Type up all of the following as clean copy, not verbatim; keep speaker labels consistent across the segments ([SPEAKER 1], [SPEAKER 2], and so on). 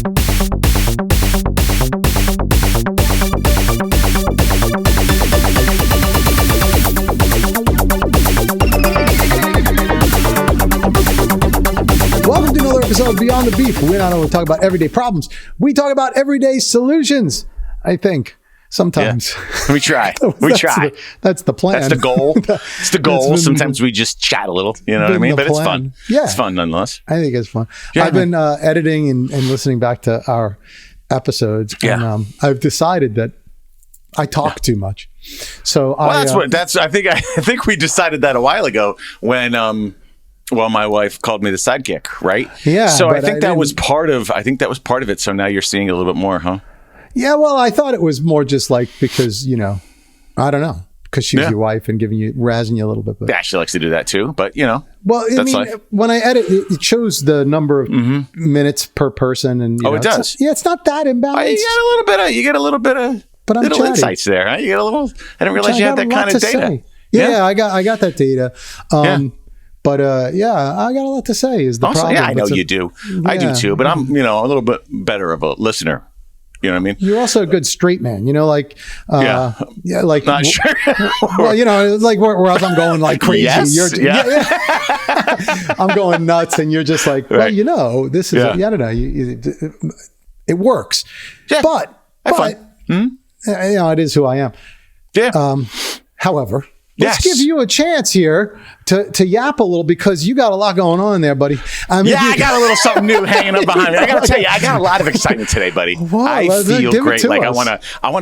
[SPEAKER 1] Welcome to another episode of Beyond the Beef. We not only talk about everyday problems, we talk about everyday solutions, I think. Sometimes.
[SPEAKER 2] Yeah. We try.
[SPEAKER 1] That's the plan.
[SPEAKER 2] That's the goal. It's the goal. Sometimes we just chat a little, you know what I mean? But it's fun.
[SPEAKER 1] Yeah.
[SPEAKER 2] It's fun nonetheless.
[SPEAKER 1] I think it's fun.
[SPEAKER 2] Yeah,
[SPEAKER 1] I've been editing and listening back to our episodes.
[SPEAKER 2] Yeah.
[SPEAKER 1] And I decided that I talk too much. So
[SPEAKER 2] I think we decided that a while ago when my wife called me the sidekick, right?
[SPEAKER 1] Yeah.
[SPEAKER 2] So I think that was part of it. So now you're seeing it a little bit more, huh?
[SPEAKER 1] Yeah, well, I thought it was more just like because, I don't know, because she's your wife and razzing you a little bit. But.
[SPEAKER 2] Yeah, she likes to do that too, but
[SPEAKER 1] Well, when I edit, it shows the number of minutes per person, and
[SPEAKER 2] it does.
[SPEAKER 1] It's not that imbalanced.
[SPEAKER 2] You get a little bit of
[SPEAKER 1] but
[SPEAKER 2] little insights there, huh? You get a little. I didn't realize you had that kind of data.
[SPEAKER 1] Yeah, I got that data. But I got a lot to say. Is the problem?
[SPEAKER 2] Yeah, I know you do. I do too. But I'm a little bit better of a listener. You know what I mean?
[SPEAKER 1] You're also a good straight man. Not sure. Well, it's like whereas I'm going like crazy.
[SPEAKER 2] Yes,
[SPEAKER 1] I'm going nuts, and you're just like, well, this is. I don't know. It works.
[SPEAKER 2] Yeah,
[SPEAKER 1] but it is who I am.
[SPEAKER 2] Yeah.
[SPEAKER 1] However. Let's give you a chance here to yap a little because you got a lot going on there, buddy. I
[SPEAKER 2] got a little something new hanging up behind me. I got to tell you, I got a lot of excitement today, buddy. I feel great. Like I want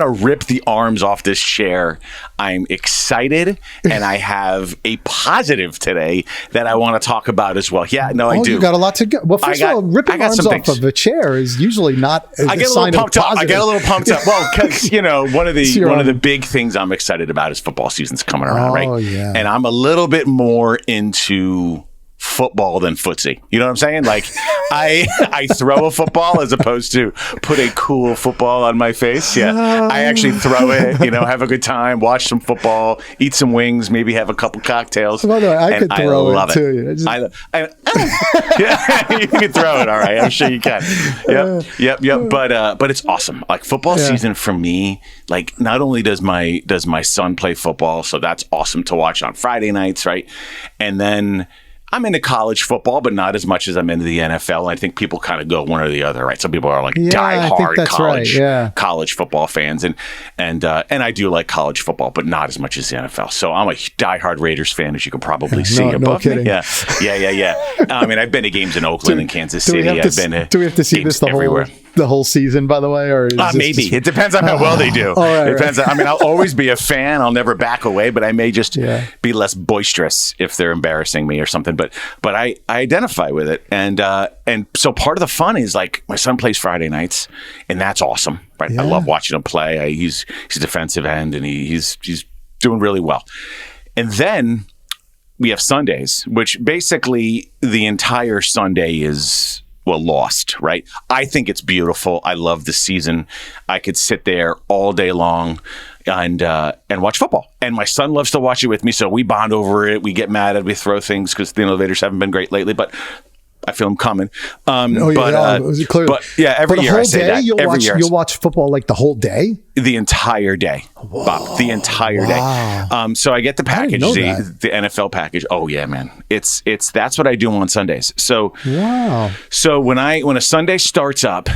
[SPEAKER 2] to rip the arms off this chair. I'm excited, and I have a positive today that I want to talk about as well. Yeah, no, I do.
[SPEAKER 1] You got a lot to go. Well, first of all, ripping arms off of a chair is usually not a sign of positive.
[SPEAKER 2] I get a little pumped up. Well, because one of the big things I'm excited about is football season's coming around. Right?
[SPEAKER 1] Oh, yeah.
[SPEAKER 2] And I'm a little bit more into football than footsie. You know what I'm saying? Like I throw a football as opposed to put a cool football on my face. Yeah. I actually throw it, have a good time, watch some football, eat some wings, maybe have a couple cocktails.
[SPEAKER 1] By the way, I could throw it too.
[SPEAKER 2] Yeah, you can throw it. All right. I'm sure you can. Yep. But it's awesome. Like football season for me, like not only does my son play football, so that's awesome to watch on Friday nights, right? And then I'm into college football, but not as much as I'm into the NFL. I think people kind of go one or the other, right? Some people are like die-hard college football fans, and I do like college football, but not as much as the NFL. So I'm a die-hard Raiders fan, as you can probably see above me. Yeah. I mean, I've been to games in Oakland and Kansas City.
[SPEAKER 1] Do we have to see this the whole season, by the way, or
[SPEAKER 2] maybe it depends on how well they do. It depends. I mean, I'll always be a fan. I'll never back away, but I may just be less boisterous if they're embarrassing me or something. But I identify with it, and so part of the fun is like my son plays Friday nights, and that's awesome. Right? I love watching him play. He's a defensive end, and he's doing really well. And then we have Sundays, which basically the entire Sunday is lost, right? I think it's beautiful. I love the season. I could sit there all day long and watch football. And my son loves to watch it with me, so we bond over it. We get mad at, we throw things because the innovators haven't been great lately, but I feel them coming.
[SPEAKER 1] Every year I say that. You'll watch football like the whole day?
[SPEAKER 2] The entire day. Bob, the entire day. So I get the package, the NFL package. Oh yeah, man. That's what I do on Sundays. So So when a Sunday starts up,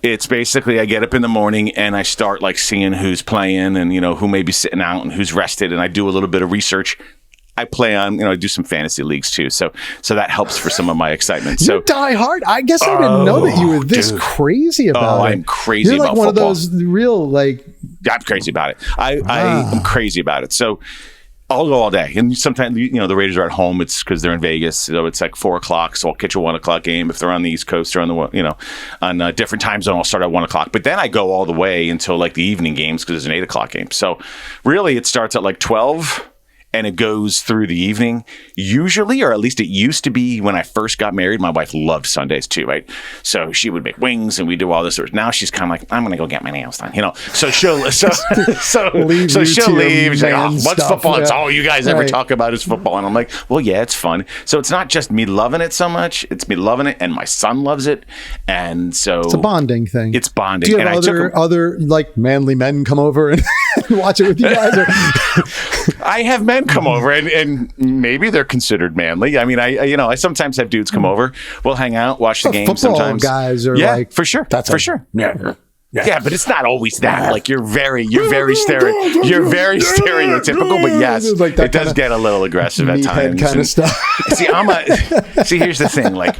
[SPEAKER 2] it's basically I get up in the morning and I start like seeing who's playing and who may be sitting out and who's rested, and I do a little bit of research. I play on, I do some fantasy leagues too. So that helps for some of my excitement. So
[SPEAKER 1] you die hard. I guess I didn't know that you were this crazy about it.
[SPEAKER 2] I'm crazy about
[SPEAKER 1] football. You're like one
[SPEAKER 2] of
[SPEAKER 1] those real
[SPEAKER 2] I'm crazy about it. I'm crazy about it. So I'll go all day. And sometimes, the Raiders are at home. It's because they're in Vegas. So it's like 4:00. So I'll catch a 1:00 game. If they're on the East Coast or on on different time zone, I'll start at 1:00. But then I go all the way until like the evening games because there's an 8:00 game. So really it starts at like 12. and it goes through the evening. Usually, or at least it used to be when I first got married, my wife loved Sundays too, right? So she would make wings and we do all this sort of. Now she's kind of like, I'm going to go get my nails done, So she'll leave. She's like, oh, what's football? Yeah. It's all you guys ever talk about is football. And I'm like, well, yeah, it's fun. So it's not just me loving it so much. It's me loving it, and my son loves it. And so
[SPEAKER 1] it's a bonding thing.
[SPEAKER 2] It's bonding.
[SPEAKER 1] Do you have other like manly men come over and watch it with you guys?
[SPEAKER 2] I have men come over, and maybe they're considered manly. I mean, I sometimes have dudes come over. We'll hang out, watch the game. Sometimes
[SPEAKER 1] guys are like,
[SPEAKER 2] for sure.
[SPEAKER 1] That's
[SPEAKER 2] for sure.
[SPEAKER 1] Yeah.
[SPEAKER 2] Yeah, but it's not always that. Like you're very stereotypical. But yes, like it does get a little aggressive at times.
[SPEAKER 1] Kind of stuff.
[SPEAKER 2] See, here's the thing. Like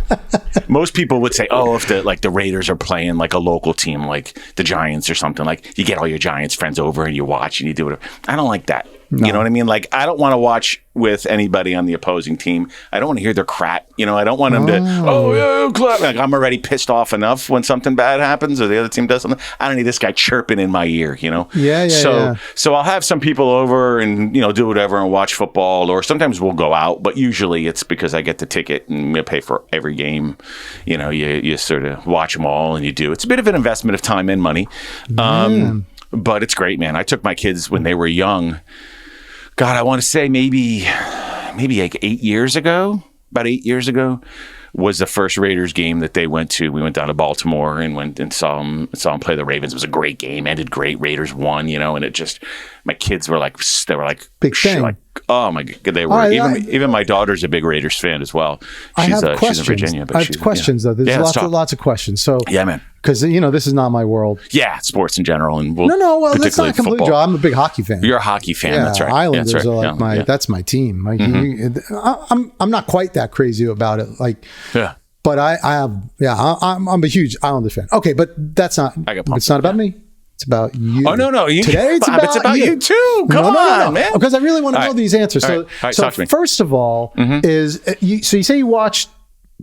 [SPEAKER 2] most people would say, oh, if the Raiders are playing like a local team, like the Giants or something, like you get all your Giants friends over and you watch and you do whatever. I don't like that. No. You know what I mean? Like, I don't want to watch with anybody on the opposing team. I don't want to hear their crap. I don't want them to, clap. Like, I'm already pissed off enough when something bad happens or the other team does something. I don't need this guy chirping in my ear,
[SPEAKER 1] Yeah.
[SPEAKER 2] So I'll have some people over and, do whatever and watch football, or sometimes we'll go out, but usually it's because I get the ticket and we pay for every game. You sort of watch them all and you do. It's a bit of an investment of time and money. But it's great, man. I took my kids when they were young. God, I want to say maybe like 8 years ago, about 8 years ago, was the first Raiders game that they went to. We went down to Baltimore and went and saw them play the Ravens. It was a great game, ended great. Raiders won, and it just, my kids were like,
[SPEAKER 1] big thing.
[SPEAKER 2] Like, oh my God, they were. Even my daughter's a big Raiders fan as well. She's in Virginia. But
[SPEAKER 1] I have questions though. There's lots of questions. So
[SPEAKER 2] yeah, man.
[SPEAKER 1] Because this is not my world.
[SPEAKER 2] Yeah, sports in general, and
[SPEAKER 1] well, that's not completely true. I'm a big hockey fan.
[SPEAKER 2] You're a hockey fan. Yeah, that's right.
[SPEAKER 1] Islanders are like that's my team. Like, I'm not quite that crazy about it. Like, but I'm a huge Islanders fan. Okay, but that's not. It's not about me. It's about you.
[SPEAKER 2] Oh no!
[SPEAKER 1] Today it's about you
[SPEAKER 2] too. Come on, man.
[SPEAKER 1] Because I really want to know these answers. So first of all, you say you watch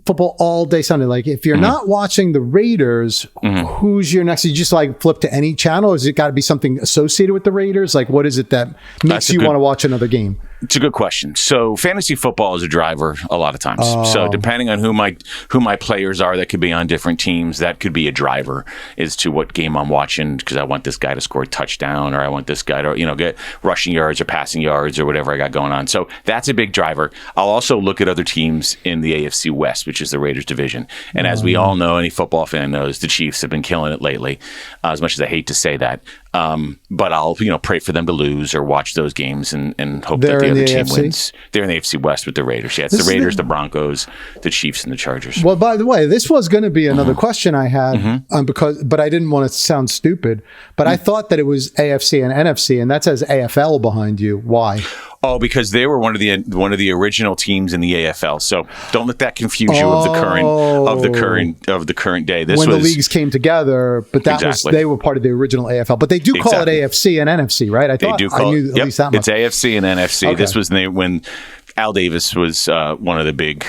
[SPEAKER 1] football all day Sunday. Like, if you're not watching the Raiders, who's your next? You just like flip to any channel? Or has it got to be something associated with the Raiders? Like, what is it that makes you want to watch another game?
[SPEAKER 2] It's a good question. So fantasy football is a driver a lot of times. So depending on who my players are that could be on different teams, that could be a driver as to what game I'm watching, because I want this guy to score a touchdown, or I want this guy to get rushing yards or passing yards or whatever I got going on. So that's a big driver. I'll also look at other teams in the AFC West, which is the Raiders division. And as we all know, any football fan knows, the Chiefs have been killing it lately, as much as I hate to say that. But I'll pray for them to lose or watch those games and hope that the other team wins. They're in the AFC West with the Raiders. Yeah, it's the Raiders, the Broncos, the Chiefs, and the Chargers.
[SPEAKER 1] Well, by the way, this was going to be another question I had but I didn't want to sound stupid. But I thought that it was AFC and NFC, and that says AFL behind you. Why?
[SPEAKER 2] Oh, because they were one of the original teams in the AFL. So don't let that confuse you of the current day. This
[SPEAKER 1] when
[SPEAKER 2] was
[SPEAKER 1] the leagues came together, but they were part of the original AFL. But they do call it AFC and NFC, right? I knew at least that much.
[SPEAKER 2] It's AFC and NFC. Okay. This was when Al Davis was one of the big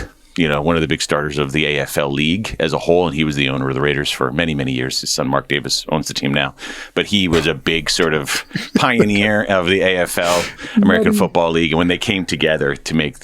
[SPEAKER 2] starters of the AFL league as a whole, and he was the owner of the Raiders for many, many years. His son, Mark Davis, owns the team now. But he was a big sort of pioneer of the AFL, American Football League. And when they came together to make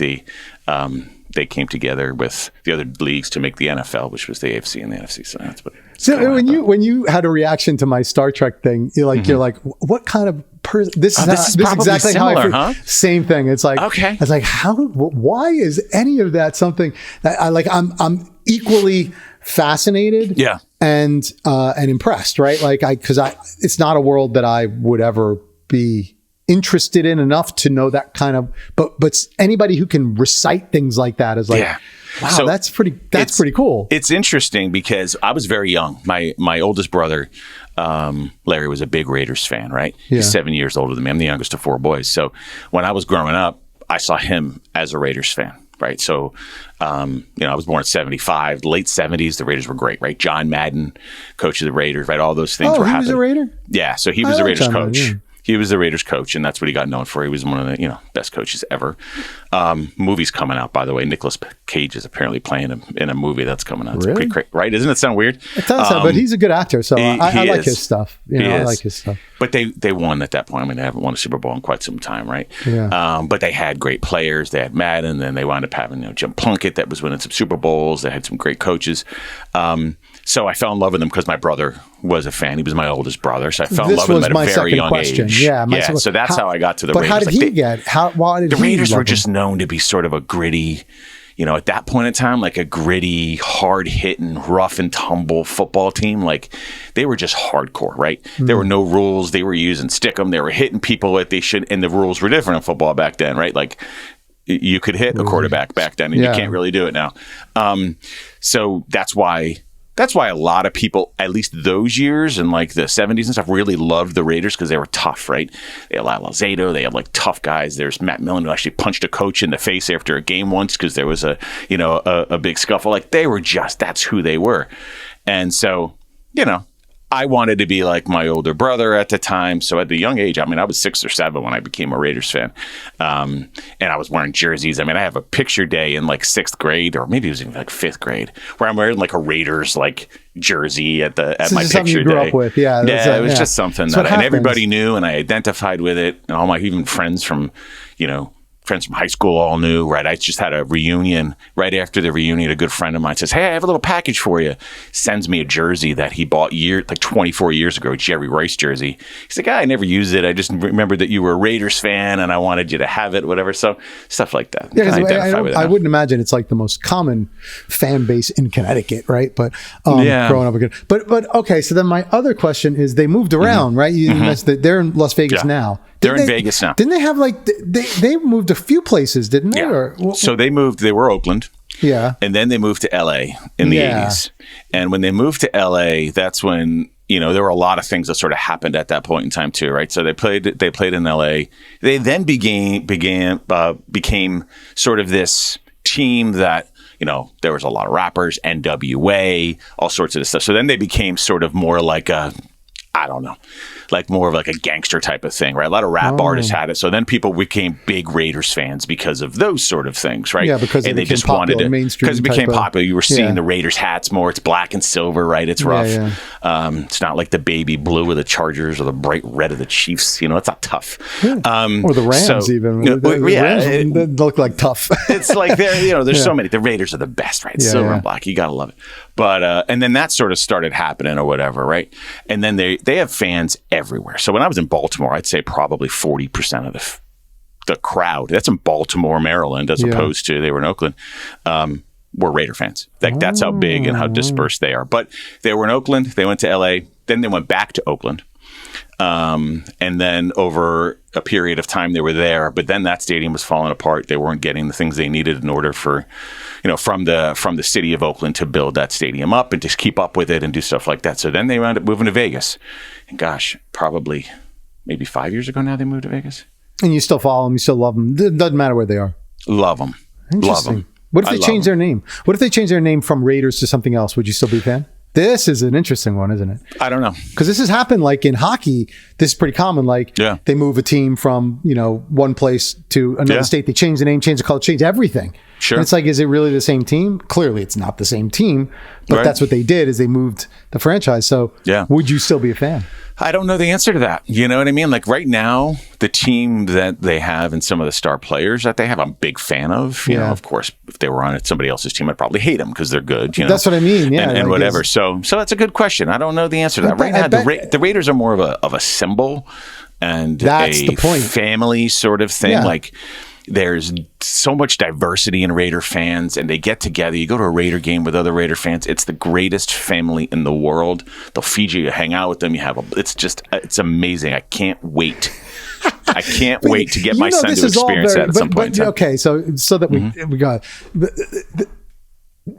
[SPEAKER 2] they came together with the other leagues to make the NFL, which was the AFC and the NFC. So that's what.
[SPEAKER 1] So when you had a reaction to my Star Trek thing, you're like, what kind of person? This is exactly
[SPEAKER 2] similar,
[SPEAKER 1] how I feel. Same thing. It's like,
[SPEAKER 2] okay.
[SPEAKER 1] It's like, why is any of that something that I'm equally fascinated, and impressed, right? Like because it's not a world that I would ever be interested in enough to know that kind of, but anybody who can recite things like that is like, wow, so that's pretty cool.
[SPEAKER 2] It's interesting because I was very young. My oldest brother, Larry, was a big Raiders fan, right? Yeah. He's 7 years older than me. I'm the youngest of four boys. So when I was growing up, I saw him as a Raiders fan. Right. So, I was born in 75, late 70s. The Raiders were great, right? John Madden, coach of the Raiders, right? All those things were happening.
[SPEAKER 1] He was a Raider?
[SPEAKER 2] Yeah. So he was the Raiders coach. He was the Raiders coach, and that's what he got known for. He was one of the best coaches ever. Movies coming out, by the way. Nicolas Cage is apparently playing him in a movie that's coming out. It's
[SPEAKER 1] really?
[SPEAKER 2] pretty right? Doesn't it sound weird?
[SPEAKER 1] It does sound, but he's a good actor, so I like his stuff. I like his stuff.
[SPEAKER 2] But they won at that point. I mean, they haven't won a Super Bowl in quite some time, right?
[SPEAKER 1] Yeah.
[SPEAKER 2] But they had great players. They had Madden, then they wound up having Jim Plunkett that was winning some Super Bowls. They had some great coaches. So I fell in love with him because my brother was a fan. He was my oldest brother, so I fell in love with him at a very young age.
[SPEAKER 1] Yeah,
[SPEAKER 2] so that's how I got to the Raiders.
[SPEAKER 1] But how did he get? Why did
[SPEAKER 2] the
[SPEAKER 1] he
[SPEAKER 2] Raiders
[SPEAKER 1] love
[SPEAKER 2] were just
[SPEAKER 1] him?
[SPEAKER 2] known to be sort of a gritty, at that point in time, like a gritty, hard-hitting, rough and tumble football team. Like they were just hardcore, right? There were no rules. They were using stick 'em. They were hitting people that they should, and the rules were different in football back then, right? Like you could hit a quarterback back then, and you can't really do it now. So that's why a lot of people, at least those years in like the 70s and stuff, really loved the Raiders because they were tough, right? They had Alzado, they had like tough guys. There's Matt Millen who actually punched a coach in the face after a game once because there was a big scuffle. Like they were that's who they were. And so, I wanted to be like my older brother at the time. So at the young age, I mean, I was 6 or 7 when I became a Raiders fan. And I was wearing jerseys. I mean, I have a picture day in like 6th grade, or maybe it was in like 5th grade, where I'm wearing like a Raiders like jersey at my picture
[SPEAKER 1] you grew
[SPEAKER 2] day.
[SPEAKER 1] Up with. Yeah,
[SPEAKER 2] it was just something that and everybody knew, and I identified with it. And all my even friends from high school all knew, right? I just had a reunion. Right after the reunion, a good friend of mine says, "Hey, I have a little package for you." Sends me a jersey that he bought 24 years ago, a Jerry Rice jersey. He's like, I never used it. I just remembered that you were a Raiders fan and I wanted you to have it, whatever. So stuff like that.
[SPEAKER 1] Yeah, I wouldn't imagine it's like the most common fan base in Connecticut, right? But growing up again. But okay, so then my other question is they moved around, right? You mentioned they're in Las Vegas now.
[SPEAKER 2] They're in Vegas now.
[SPEAKER 1] Didn't they have they moved a few places, didn't they?
[SPEAKER 2] Yeah. So they moved. They were Oakland.
[SPEAKER 1] Yeah.
[SPEAKER 2] And then they moved to L.A. in the 80s. And when they moved to L.A., that's when there were a lot of things that sort of happened at that point in time too, right? So they played in L.A. They then became sort of this team that there was a lot of rappers, NWA, all sorts of this stuff. So then they became sort of more like more of like a gangster type of thing, right? A lot of rap artists had it. So then people became big Raiders fans because of those sort of things, right?
[SPEAKER 1] Yeah, because
[SPEAKER 2] they just wanted to, because it became popular. You were seeing the Raiders hats more. It's black and silver, right? It's rough. It's not like the baby blue of the Chargers or the bright red of the Chiefs. It's not tough.
[SPEAKER 1] Or the Rams even. The Rams look like tough.
[SPEAKER 2] It's like there's so many. The Raiders are the best, right? Silver and black. You got to love it. But and then that sort of started happening or whatever, right? And then they have fans everywhere. So when I was in Baltimore, I'd say probably 40% of the crowd, that's in Baltimore, Maryland, as opposed to they were in Oakland, were Raider fans. That's how big and how dispersed they are. But they were in Oakland. They went to L.A. Then they went back to Oakland. And then over a period of time, they were there. But then that stadium was falling apart. They weren't getting the things they needed in order for, from the city of Oakland to build that stadium up and just keep up with it and do stuff like that. So then they wound up moving to Vegas. And gosh, probably maybe 5 years ago now they moved to Vegas. And
[SPEAKER 1] you still follow them. You still love them. It doesn't matter where they are.
[SPEAKER 2] Love them. Love them.
[SPEAKER 1] What if they change their name? What if they change their name from Raiders to something else? Would you still be a fan? This is an interesting one, isn't it?
[SPEAKER 2] I don't know.
[SPEAKER 1] Because this has happened like in hockey. This is pretty common. Like they move a team from, one place to another state. They change the name, change the color, change everything.
[SPEAKER 2] Sure.
[SPEAKER 1] And it's like, is it really the same team? Clearly it's not the same team, but that's what they did is they moved the franchise. So would you still be a fan?
[SPEAKER 2] I don't know the answer to that. You know what I mean? Like right now, the team that they have and some of the star players that they have, I'm a big fan of. You know, of course, if they were on somebody else's team, I'd probably hate them because they're good.
[SPEAKER 1] That's what I mean. Yeah,
[SPEAKER 2] and whatever. So that's a good question. I don't know the answer to that. Right now, the Raiders are more of a symbol and
[SPEAKER 1] that's the point.
[SPEAKER 2] Family sort of thing. Like there's so much diversity in Raider fans, and they get together. You go to a Raider game with other Raider fans. It's the greatest family in the world. They'll feed you, hang out with them. It's amazing. I can't wait. I can't wait to get my son to experience that at some point.
[SPEAKER 1] Okay, so that we got,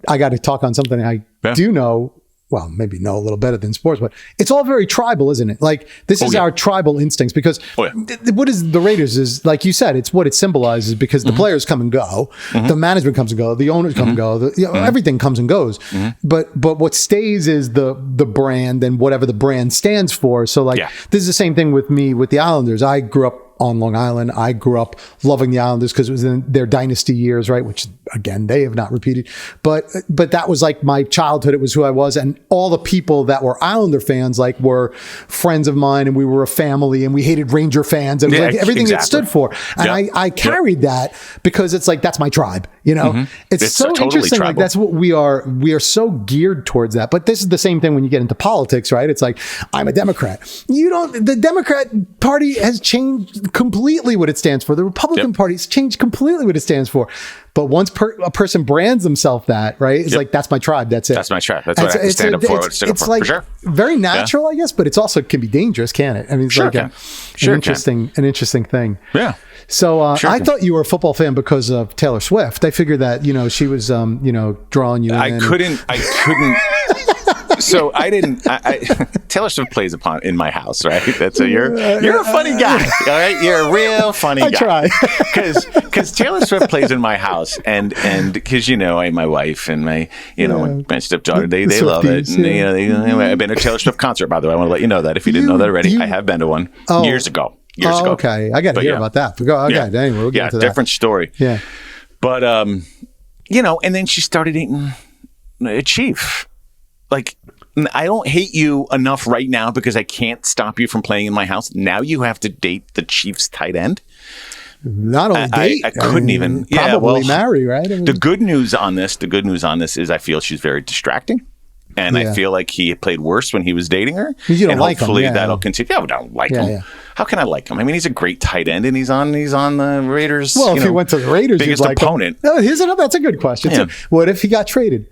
[SPEAKER 1] I got to talk on something I do know. well, maybe know a little better than sports, but it's all very tribal, isn't it? Like this is our tribal instincts because what is the Raiders is, like you said, it's what it symbolizes because the players come and go, the management comes and go, the owners come and go, everything comes and goes. But what stays is the brand and whatever the brand stands for. So like this is the same thing with me with the Islanders. I grew up on Long Island. I grew up loving the Islanders because it was in their dynasty years, right? Which again, they have not repeated. But that was like my childhood. It was who I was. And all the people that were Islander fans, like were friends of mine and we were a family and we hated Ranger fans and like everything it stood for. And I carried that because it's like, that's my tribe, you know, it's so totally interesting. Tribal. Like that's what we are. We are so geared towards that. But this is the same thing when you get into politics, right? It's like, I'm a Democrat. The Democrat Party has changed completely what it stands for. The Republican Party has changed completely what it stands for. But once a person brands themselves that, right, it's like, that's my tribe. That's it.
[SPEAKER 2] That's my tribe. That's what I have to stand up for.
[SPEAKER 1] It's like for sure. Very natural, I guess, but it's also can be dangerous, can it? I mean, it's like an interesting thing. Yeah. So I thought you were a football fan because of Taylor Swift. I figured that, you know, she was, you know, drawing you in. I couldn't.
[SPEAKER 2] So I didn't. Taylor Swift plays in my house, right? That's you're a funny guy, all right? You're a real funny guy.
[SPEAKER 1] I try
[SPEAKER 2] because Taylor Swift plays in my house, and because you know, my wife and my my stepdaughter, they love it. And I've been to a Taylor Swift concert, by the way. I want to let you know that if you didn't know that already, I have been to one years ago.
[SPEAKER 1] Okay, I got to hear about that. Anyway, we'll get into that.
[SPEAKER 2] Different story. Yeah, but you know, and then she started eating a Chief. Like, I don't hate you enough right now because I can't stop you from playing in my house. Now you have to date the Chiefs tight end.
[SPEAKER 1] Not only date,
[SPEAKER 2] I couldn't even
[SPEAKER 1] probably marry, right? I mean,
[SPEAKER 2] the good news on this is I feel she's very distracting. And I feel like he played worse when he was dating her.
[SPEAKER 1] You don't like him.
[SPEAKER 2] Hopefully that'll continue. I don't like him. How can I like him? I mean, he's a great tight end, and he's on the Raiders.
[SPEAKER 1] Well, if he went to the Raiders,
[SPEAKER 2] biggest opponent.
[SPEAKER 1] No, that's a good question. Yeah. So what if he got traded?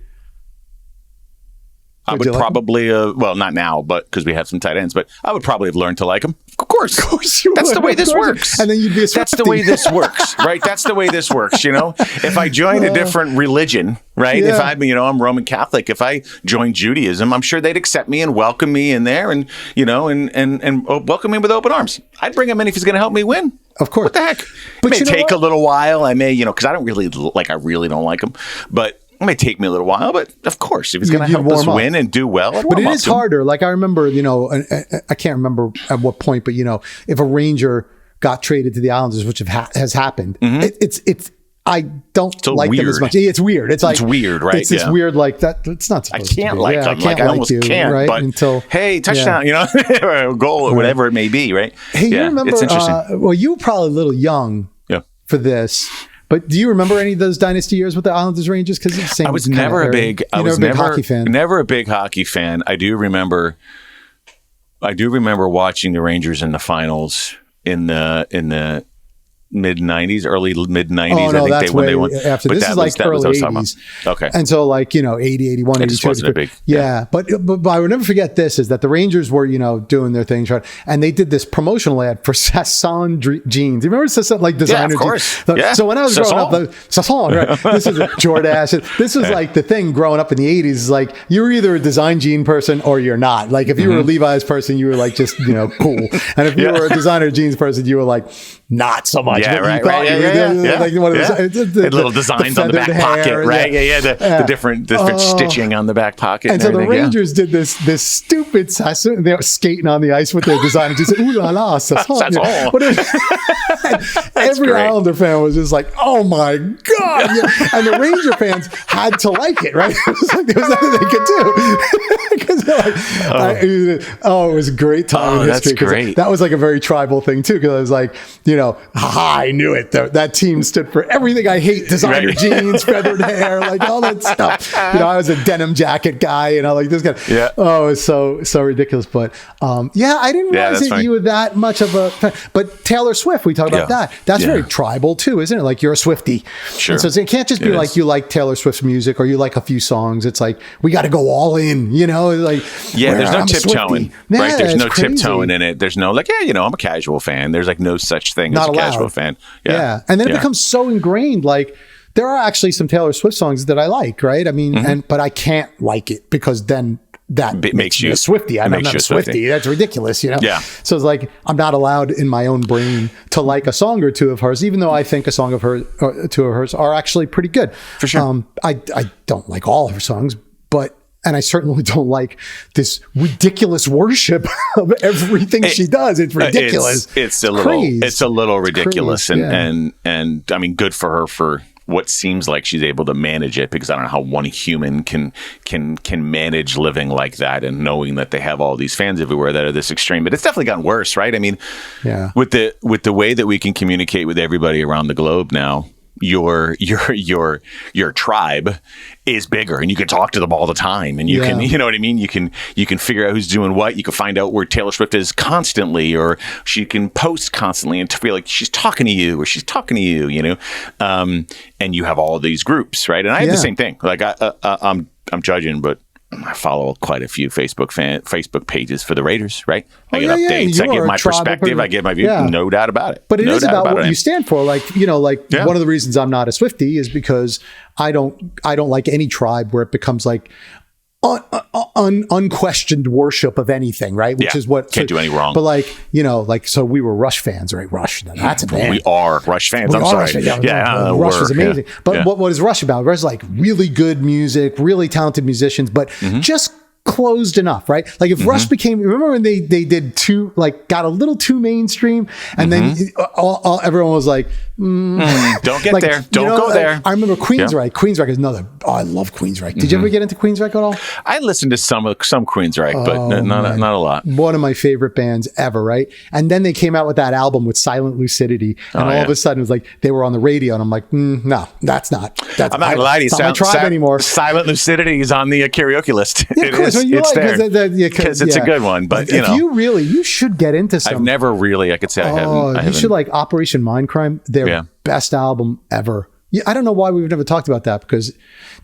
[SPEAKER 2] I would probably, well, not now, but because we have some tight ends, but I would probably have learned to like him. Of course you That's
[SPEAKER 1] would.
[SPEAKER 2] The way this works.
[SPEAKER 1] And then you'd be a Swiftie.
[SPEAKER 2] That's the way this works, right? That's the way this works, you know? If I joined a different religion, right? If I'm Roman Catholic, if I joined Judaism, I'm sure they'd accept me and welcome me in there and, you know, and welcome me with open arms. I'd bring him in if he's going to help me win.
[SPEAKER 1] Of course.
[SPEAKER 2] What the heck? But it may take a little while. I may, you know, because I really don't like him, but it may take me a little while, but of course, if he's going to help us win and do well,
[SPEAKER 1] but it is harder. Like I remember, you know, I can't remember at what point, but you know, if a Ranger got traded to the Islanders, which has happened, it's I don't like them as much. It's weird. It's weird,
[SPEAKER 2] right?
[SPEAKER 1] It's this weird like that. It's not supposed to be.
[SPEAKER 2] I can't like them. I almost can't. Right? But until touchdown, you know, or goal or whatever it may be, right?
[SPEAKER 1] Hey, you remember? It's interesting. Well, you were probably a little young for this. But do you remember any of those dynasty years with the Islanders Rangers? Because
[SPEAKER 2] I was never a big hockey fan. Never a big hockey fan. I do remember watching the Rangers in the finals in the mid 90s, early mid 90s.
[SPEAKER 1] Oh, no,
[SPEAKER 2] I think when they won.
[SPEAKER 1] After this is like early 80s.
[SPEAKER 2] Okay.
[SPEAKER 1] And so like, you know, 80, 81, 82.
[SPEAKER 2] Wasn't a big,
[SPEAKER 1] but I would never forget this is that the Rangers were, you know, doing their thing. And they did this promotional ad for Sasson jeans. You remember Sasson, like designer
[SPEAKER 2] jeans?
[SPEAKER 1] Yeah. So when I was growing up, Sasson, right? This is Jordache. This was like the thing growing up in the 80s is like, you were either a design jean person or you're not. Like if you were a Levi's person, you were like just, you know, cool. And if you were a designer jeans person, you were like, not so much.
[SPEAKER 2] Yeah, right. Like one of the little designs on the back pocket, right? The different stitching on the back pocket.
[SPEAKER 1] And so the Rangers did this stupid Sasson. They were skating on the ice with their design. And she said, "Ooh la la, Sasson." Every Islander fan was just like, "Oh my god!" And the Ranger fans had to like it, right? It was like there was nothing they could do because they're like, it was a great time in history.
[SPEAKER 2] That's great.
[SPEAKER 1] That was like a very tribal thing too, because I was like, you know, I knew it. That team stood for everything I hate: designer jeans, feathered hair, like all that stuff. You know, I was a denim jacket guy, you know, like this guy.
[SPEAKER 2] Yeah.
[SPEAKER 1] Oh, it's so ridiculous. But I didn't realize that you were that much of a fan. But Taylor Swift, we talk about that. That's very tribal too, isn't it? Like you're a Swiftie.
[SPEAKER 2] Sure.
[SPEAKER 1] And so it can't just be like you like Taylor Swift's music or you like a few songs. It's like we got to go all in, you know, like
[SPEAKER 2] there's no tiptoeing, right? There's no tiptoeing in it. There's no like, you know, I'm a casual fan. There's like no such thing as a casual fan.
[SPEAKER 1] Yeah. And then it becomes so ingrained. Like there are actually some Taylor Swift songs that I like, right? I mean, but I can't like it because then that makes you a Swiftie. I'm not a Swiftie. That's ridiculous, you know?
[SPEAKER 2] Yeah.
[SPEAKER 1] So it's like, I'm not allowed in my own brain to like a song or two of hers, even though I think a song of hers or two of hers are actually pretty good.
[SPEAKER 2] For sure.
[SPEAKER 1] I don't like all of her songs, and I certainly don't like this ridiculous worship of everything she does. It's ridiculous.
[SPEAKER 2] It's a little ridiculous. And I mean, good for her for what seems like she's able to manage it, because I don't know how one human can manage living like that and knowing that they have all these fans everywhere that are this extreme. But it's definitely gotten worse, right? I mean, with the way that we can communicate with everybody around the globe now, your tribe is bigger, and you can talk to them all the time, and you can, you know what I mean? You can figure out who's doing what. You can find out where Taylor Swift is constantly, or she can post constantly and to feel like she's talking to you, or she's talking to you, you know? And you have all of these groups, right? And I have the same thing. Like I'm judging, but I follow quite a few Facebook pages for the Raiders, right? I get updates. I give my perspective. I give my view. No doubt about it.
[SPEAKER 1] But it is about what you stand for. Like, you know, one of the reasons I'm not a Swiftie is because I don't like any tribe where it becomes like unquestioned worship of anything, right? Which is what
[SPEAKER 2] can't do any wrong.
[SPEAKER 1] But like, you know, like, so we were Rush fans, right? Rush, that's a band.
[SPEAKER 2] We are Rush fans. I'm sorry.
[SPEAKER 1] Rush was amazing. But what is Rush about? Rush is like really good music, really talented musicians, but just closed enough, right? Like if Rush remember when they did got a little too mainstream, and then everyone was like,
[SPEAKER 2] don't get there. Don't go there.
[SPEAKER 1] I remember Queensryche. Queensryche is another. Oh, I love Queensryche. Did you ever get into Queensryche at all?
[SPEAKER 2] I listened to some Queensryche, but not a lot.
[SPEAKER 1] One of my favorite bands ever, right? And then they came out with that album with Silent Lucidity, and all of a sudden it was like they were on the radio, and I'm like, no, that's not. I'm not gonna lie to you. It's not my tribe anymore.
[SPEAKER 2] Silent Lucidity is on the karaoke list. It's there because it's a good one. But
[SPEAKER 1] if you should get into some.
[SPEAKER 2] I've never really. I could say I haven't.
[SPEAKER 1] You should like Operation Mindcrime. Their best album ever. Yeah, I don't know why we've never talked about that, because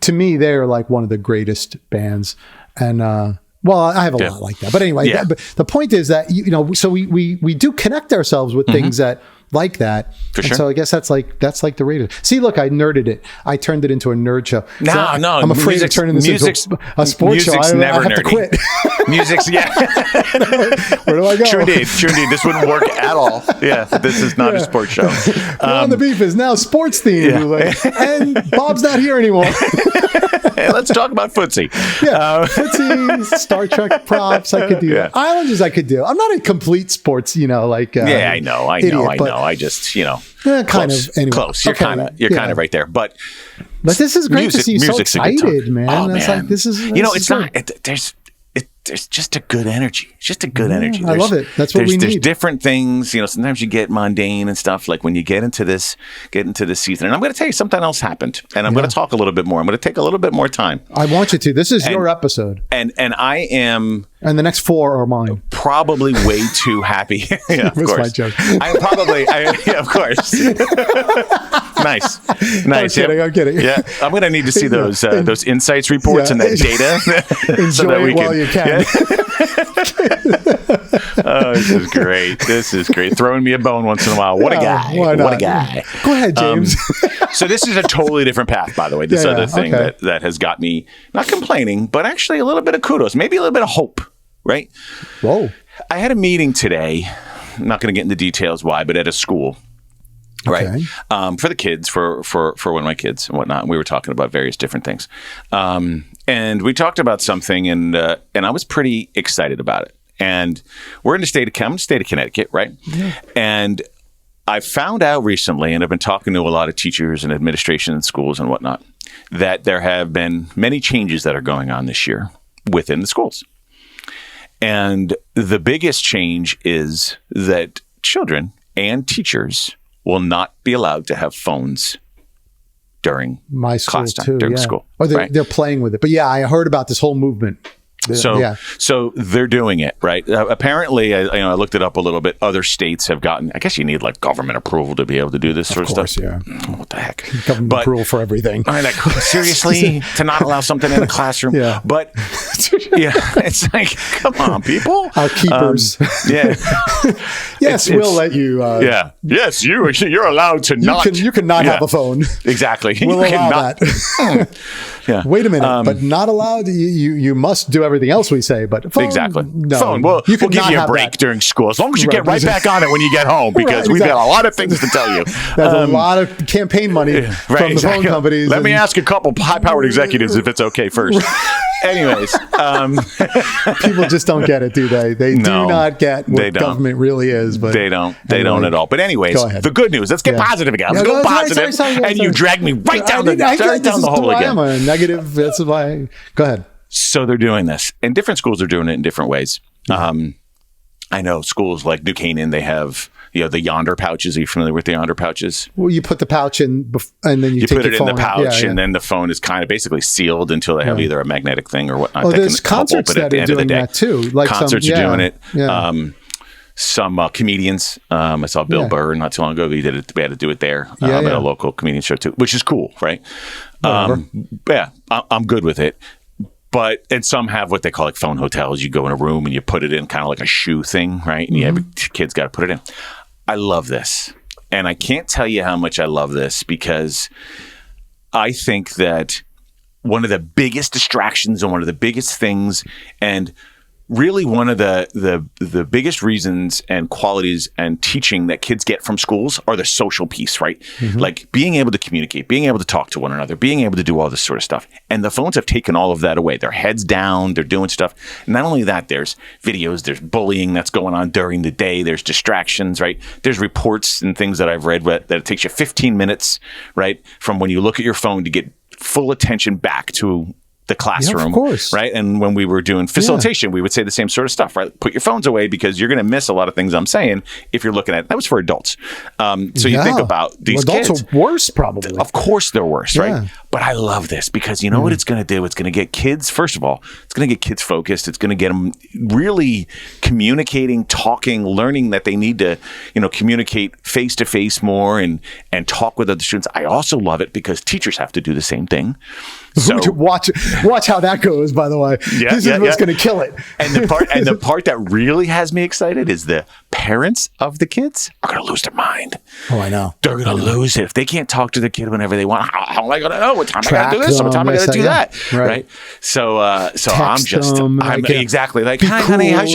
[SPEAKER 1] to me they're like one of the greatest bands. And well, I have a lot like that. But anyway, but the point is that so we do connect ourselves with things that like that.
[SPEAKER 2] For sure.
[SPEAKER 1] So I guess that's like the Raiders. See, look, I nerded it. I turned it into a nerd show.
[SPEAKER 2] No,
[SPEAKER 1] I'm afraid of turning this into a sports show. I have to quit.
[SPEAKER 2] Music's
[SPEAKER 1] Where do I go?
[SPEAKER 2] True indeed. This wouldn't work at all. Yeah, this is not a sports show.
[SPEAKER 1] On the Beef is now sports themed, and Bob's not here anymore.
[SPEAKER 2] Hey, let's talk about footsie.
[SPEAKER 1] Footsie, Star Trek props. I could do that. Islanders, I could do. I'm not a complete sports, I know.
[SPEAKER 2] I just,
[SPEAKER 1] kind of. Anyway.
[SPEAKER 2] Close. You're kind of right there. But
[SPEAKER 1] this is great to see you so excited, man.
[SPEAKER 2] Oh,
[SPEAKER 1] man.
[SPEAKER 2] Like, this is it's not. There's just a good energy. It's just a good energy.
[SPEAKER 1] I love it. That's what we need.
[SPEAKER 2] There's different things. Sometimes you get mundane and stuff. Like when you get into this season. And I'm going to tell you something else happened. And I'm going to talk a little bit more. I'm going to take a little bit more time.
[SPEAKER 1] I want you to. This is your episode.
[SPEAKER 2] And I am.
[SPEAKER 1] And the next 4 are mine.
[SPEAKER 2] Probably way too happy. Yeah, of course.
[SPEAKER 1] My joke.
[SPEAKER 2] Of course. Nice.
[SPEAKER 1] I'm kidding.
[SPEAKER 2] Yeah, I'm going to need to see those insights reports and that data.
[SPEAKER 1] Enjoy it while you can.
[SPEAKER 2] Oh, this is great. Throwing me a bone once in a while. What a guy. What a guy.
[SPEAKER 1] Go ahead, James.
[SPEAKER 2] So this is a totally different path, by the way. This other thing that has got me not complaining, but actually a little bit of kudos, maybe a little bit of hope, right?
[SPEAKER 1] Whoa.
[SPEAKER 2] I had a meeting today. I'm not going to get into details why, but at a school. Right. For the kids, for one of my kids and whatnot. We were talking about various different things. And we talked about something and I was pretty excited about it. And we're in the state of Connecticut, right? Yeah. And I found out recently, and I've been talking to a lot of teachers and administration in schools and whatnot, that there have been many changes that are going on this year within the schools. And the biggest change is that children and teachers will not be allowed to have phones during class time, during school.
[SPEAKER 1] Or they're playing with it. But I heard about this whole movement.
[SPEAKER 2] So they're doing it, right? Apparently, I looked it up a little bit. Other states have gotten, I guess you need like government approval to be able to do this sort of stuff.
[SPEAKER 1] Yeah.
[SPEAKER 2] What the heck?
[SPEAKER 1] Government approval for everything.
[SPEAKER 2] I mean, like, seriously? To not allow something in a classroom?
[SPEAKER 1] Yeah.
[SPEAKER 2] But, it's like, come on, people.
[SPEAKER 1] Our keepers. Yes, we'll let you.
[SPEAKER 2] Yes, you're allowed to not.
[SPEAKER 1] You cannot have a phone.
[SPEAKER 2] Exactly.
[SPEAKER 1] We'll allow that.
[SPEAKER 2] Yeah.
[SPEAKER 1] Wait a minute, but not allowed? You must do everything everything else we say, but phone,
[SPEAKER 2] exactly.
[SPEAKER 1] No,
[SPEAKER 2] phone. We'll give you a break during school as long as you get right back on it when you get home, because we've got a lot of things to tell you.
[SPEAKER 1] There's a lot of campaign money from the phone companies.
[SPEAKER 2] Let me ask a couple high-powered executives if it's okay first. Anyways,
[SPEAKER 1] people just don't get it, do they? They do not get what government really is. But
[SPEAKER 2] they don't. They don't at all. But anyways, the good news. Let's get positive again. Let's go positive. And you dragged me right down the hole again.
[SPEAKER 1] I'm a negative. That's why. Go ahead.
[SPEAKER 2] So they're doing this, and different schools are doing it in different ways. I know schools like New Canaan, they have the Yonder pouches. Are you familiar with the Yonder pouches?
[SPEAKER 1] Well, you put the pouch in, and then you take
[SPEAKER 2] put it in the pouch,
[SPEAKER 1] and
[SPEAKER 2] then the phone is kind of basically sealed until they have either a magnetic thing or whatnot.
[SPEAKER 1] Oh, there's concerts that are doing that too.
[SPEAKER 2] Like concerts are doing it. Yeah. Some comedians. I saw Bill Burr not too long ago. He did it. We had to do it there at a local comedian show too, which is cool, right? I'm good with it. And some have what they call like phone hotels. You go in a room and you put it in kind of like a shoe thing, right? And you have kids got to put it in. I love this. And I can't tell you how much I love this, because I think that one of the biggest distractions and one of the biggest things, and really one of the biggest reasons and qualities and teaching that kids get from schools are the social piece, right? Like being able to communicate, being able to talk to one another, being able to do all this sort of stuff. And the phones have taken all of that away. Their heads down, they're doing stuff. And not only that, there's videos, there's bullying that's going on during the day, there's distractions, right? There's reports and things that I've read that it takes you 15 minutes, right, from when you look at your phone to get full attention back to the classroom,
[SPEAKER 1] of course.
[SPEAKER 2] Right? And when we were doing facilitation, we would say the same sort of stuff, right? Put your phones away, because you're going to miss a lot of things I'm saying if you're looking at it. That was for adults. So you think about these
[SPEAKER 1] adults
[SPEAKER 2] kids.
[SPEAKER 1] Are worse, probably.
[SPEAKER 2] Of course they're worse, right? But I love this, because you know what it's going to do? It's going to get kids, first of all, it's going to get kids focused. It's going to get them really communicating, talking, learning that they need to, communicate face-to-face more and talk with other students. I also love it because teachers have to do the same thing. So
[SPEAKER 1] watch how that goes, by the way. This is what's going to kill it.
[SPEAKER 2] And the part that really has me excited is the parents of the kids are going to lose their mind.
[SPEAKER 1] Oh, I know.
[SPEAKER 2] They're going to lose it. If they can't talk to the kid whenever they want, how am I going to know what time I got to do this? What time I got to do that? Right. So I'm exactly like, hi, honey, how's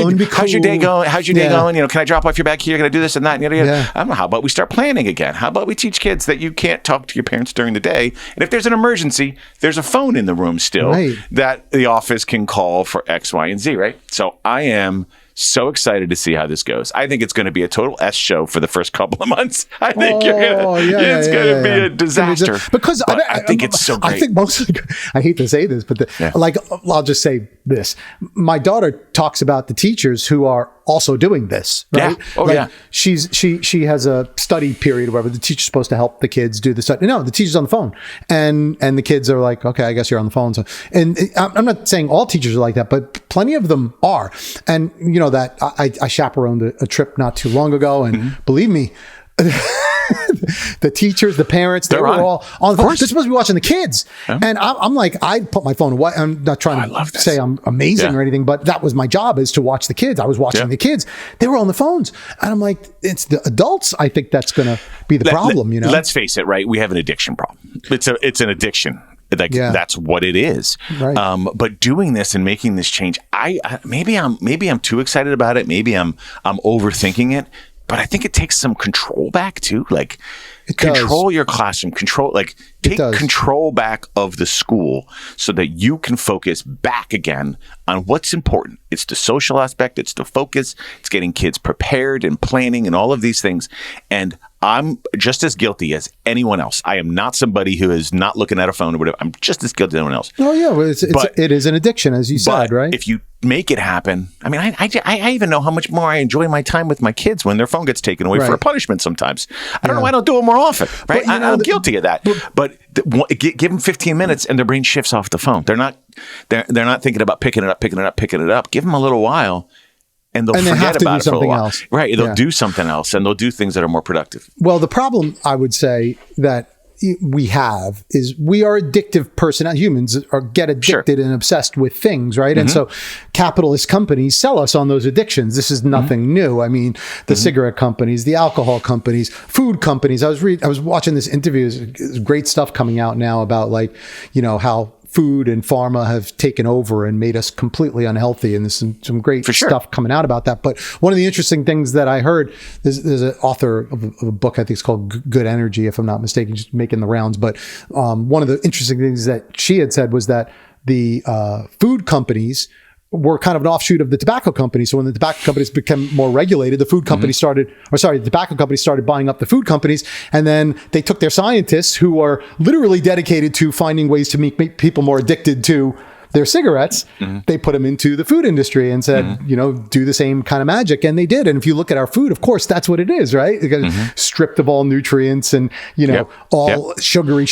[SPEAKER 2] your day going? How's your day going? Can I drop off your bag here? Can I do this and that? I don't know. How about we start planning again? How about we teach kids that you can't talk to your parents during the day? And if there's an emergency, there's a phone in the room still that the office can call for X, Y, and Z, right? So I am so excited to see how this goes. I think it's going to be a total S show for the first couple of months. I think it's going to be a disaster.
[SPEAKER 1] Because
[SPEAKER 2] I think it's so great.
[SPEAKER 1] I think mostly, I hate to say this, but I'll just say this. My daughter talks about the teachers who are also doing this, right? She has a study period where the teacher's supposed to help the kids do the study. No, the teacher's on the phone, and the kids are like, okay, I guess you're on the phone. So, and I'm not saying all teachers are like that, but plenty of them are. And that I chaperoned a trip not too long ago, and believe me, the teachers, the parents, they were all on the phone. They're supposed to be watching the kids. Yeah. And I'm like, I put my phone away. I'm not trying to say I'm amazing or anything, but that was my job, is to watch the kids. I was watching the kids. They were on the phones. And I'm like, it's the adults. I think that's going to be the problem, Let's
[SPEAKER 2] face it, right? We have an addiction problem. It's an addiction. That's what it is. Right. But doing this and making this change, maybe I'm too excited about it. Maybe I'm overthinking it. But I think it takes some control back too. Like, control your classroom, take control back of the school so that you can focus back again on what's important. It's the social aspect, it's the focus, it's getting kids prepared and planning and all of these things. And I'm just as guilty as anyone else. I am not somebody who is not looking at a phone or whatever. I'm just as guilty as anyone else.
[SPEAKER 1] Oh yeah, well, it is an addiction, as you said, right?
[SPEAKER 2] If you make it happen, I mean, I even know how much more I enjoy my time with my kids when their phone gets taken away for a punishment sometimes. I don't know why I don't do it more often, right? I'm guilty of that. But give them 15 minutes and their brain shifts off the phone. They're not thinking about picking it up. Give them a little while. And they'll forget about it for a while. Else. Right. They'll do something else, and they'll do things that are more productive.
[SPEAKER 1] Well, the problem, I would say, that we have is we are addictive personnel. Humans get addicted and obsessed with things, right? And so capitalist companies sell us on those addictions. This is nothing new. I mean, the cigarette companies, the alcohol companies, food companies. I was watching this interview. There's great stuff coming out now about how food and pharma have taken over and made us completely unhealthy. And there's some great stuff coming out about that. But one of the interesting things that I heard, there's an author of a book, I think it's called Good Energy, if I'm not mistaken, just making the rounds. But one of the interesting things that she had said was that the food companies were kind of an offshoot of the tobacco companies. So when the tobacco companies became more regulated, the food companies the tobacco companies started buying up the food companies. And then they took their scientists who are literally dedicated to finding ways to make people more addicted to their cigarettes. They put them into the food industry and said, do the same kind of magic. And they did. And if you look at our food, of course, that's what it is, right? Stripped of all nutrients and, all sugary,